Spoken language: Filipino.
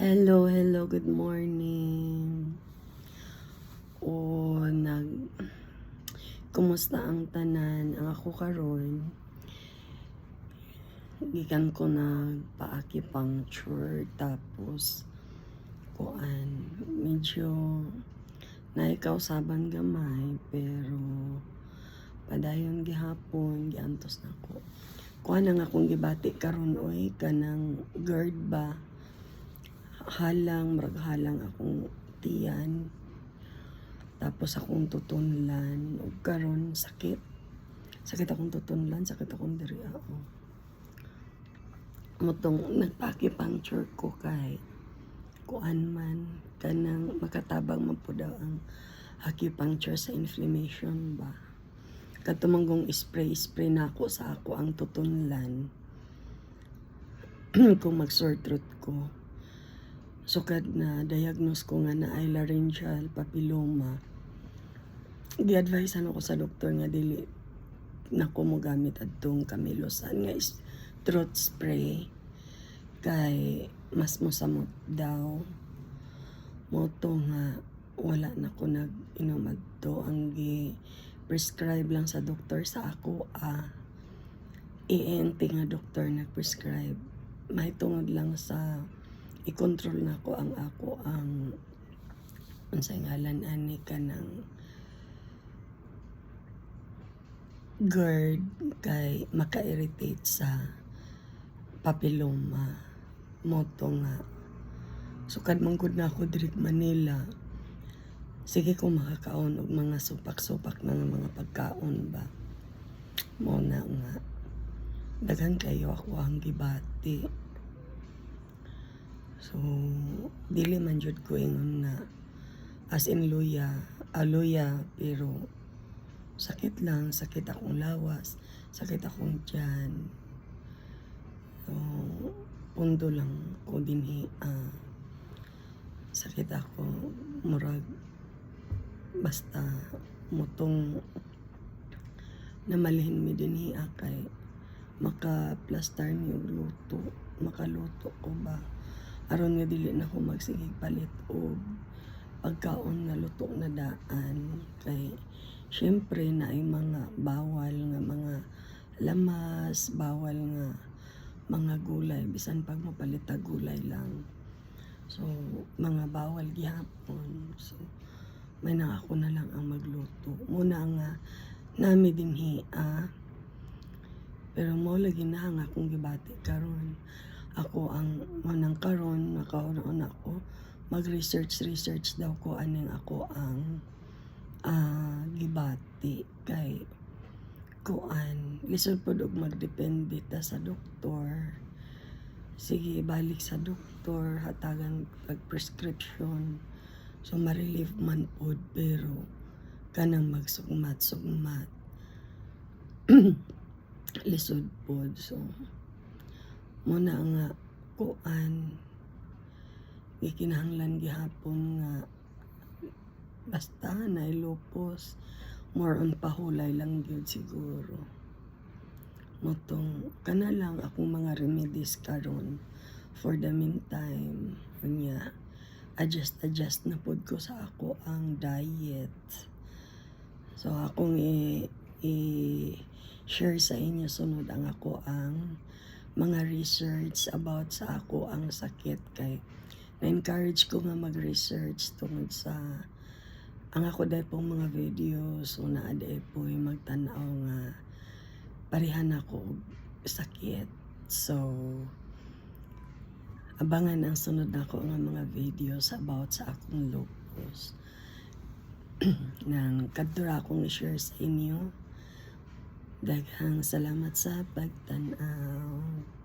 Hello, good morning. O, kumusta ang tanan? Ang ako karon, gikan ko nagpa-acupuncture tapos medyo naikausaban gamay pero padayon gihapon giantos nako. Ang akong gibati karon oy kanang GERD ba? Marag halang akong tiyan. Tapos akong tutunlan ug karon sakit akong tutunlan, sakit akong diri motong nagpa-acupuncture ko kay man kanang makatabang man pud daw ang acupuncture sa inflammation ba. Katumanggong spray na ako sa ako ang tutunlan kung mag-sore throat ko. Sukad na diagnose ko nga na ay laryngeal papilloma. Gi-advisean ako sa doktor nga dili na ko mo gamit adtong kamilosan nga throat spray kay mas mosamot daw. Moto nga wala na ko nag-inom adto. Ang gi-prescribe lang sa doktor sa ako ENT nga doktor nag-prescribe. May tungod lang sa i-control na ko ang unsay ngalan ani kanang GERD kay maka-irritate sa papilloma. Moto nga sukad man gud na ako diri Manila, sige ko makakaon og mga supak-supak na mga pagkaon ba. Mo na nga daghan kayo ako ang gibati. So dili man jud ko ingon na as in luya pero sakit akong lawas, sakit akong tiyan. So pundo lang ko dinhi sakit ako murag basta motong namalhin mi dinhi kay maka-plaster mi og makaluto ko ba aron nga dili na ko magsigig palit og pagkaon nga luto na daan kay syempre na ay mga bawal nga mga lamas, bawal nga mga gulay bisan pag mapalit ta gulay lang. So mga bawal gihapon. So may na ako na lang ang magluto. Muna nga nami dinhi pero mo lagi na ang akong gibati karon. Ako ang manang karon nakauna ako mag-research daw ko aning ako ang gibati kay lisod pod og magdepende ta sa doktor. Sige balik sa doktor hatagan pag prescription. So ma-relieve man pod pero kanang magsugmat lisod pod. So muna nga gikinahanglan gihapon nga basta na lupos more on pahulay lang gyud siguro. Motong kana lang akong mga remedies karon for the meantime. Unya adjust na pod ko sa ako ang diet. So akong i-share sa inyo sunod ang ako ang mga research about sa ako ang sakit kay na-encourage ko nga mag-research tungod sa ang ako dahil pong mga videos so naaday po magtanaw nga parehan ako sakit. So abangan ang sunod nako nga mga videos about sa akong lupus nang kadtura akong i-share sa inyo. Daghang salamat sa pagtanaw.